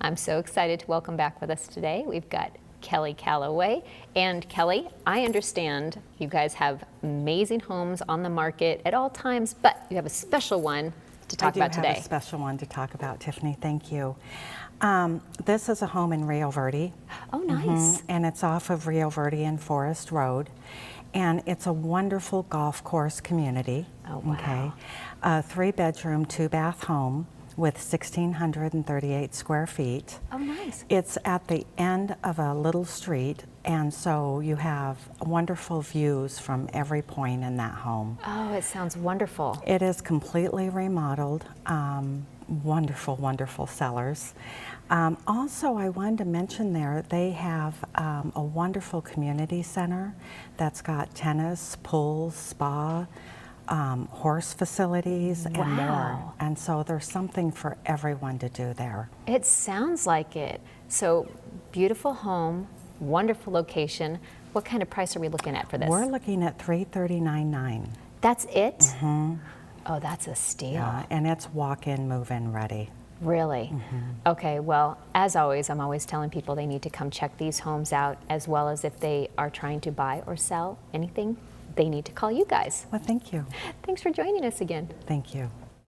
I'm so excited to welcome back with us today. We've got Kelly Callaway. And Kelly, I understand you guys have amazing homes on the market at all times, but you have a special one to talk about today. I do have a special one to talk about, Tiffany. Thank you. This is a home in Rio Verde. Oh, nice. And it's off of Rio Verde and Forest Road. And it's a wonderful golf course community. Oh, wow. Okay. A 3-bedroom, 2-bath home with 1,638 square feet. Oh, nice. It's at the end of a little street, and so you have wonderful views from every point in that home. Oh, it sounds wonderful. It is completely remodeled. Wonderful, wonderful sellers. Also, I wanted to mention there, they have a wonderful community center that's got tennis, pool, spa, horse facilities, and more. And so there's something for everyone to do there. It sounds like it. So beautiful home, wonderful location. What kind of price are we looking at for this? We're looking at $339,900. That's it? Mm-hmm. Oh, that's a steal. Yeah, and it's walk-in, move-in ready. Really? Mm-hmm. Okay, well, as always, I'm always telling people they need to come check these homes out, as well as if they are trying to buy or sell anything, they need to call you guys. Well, thank you. Thanks for joining us again. Thank you.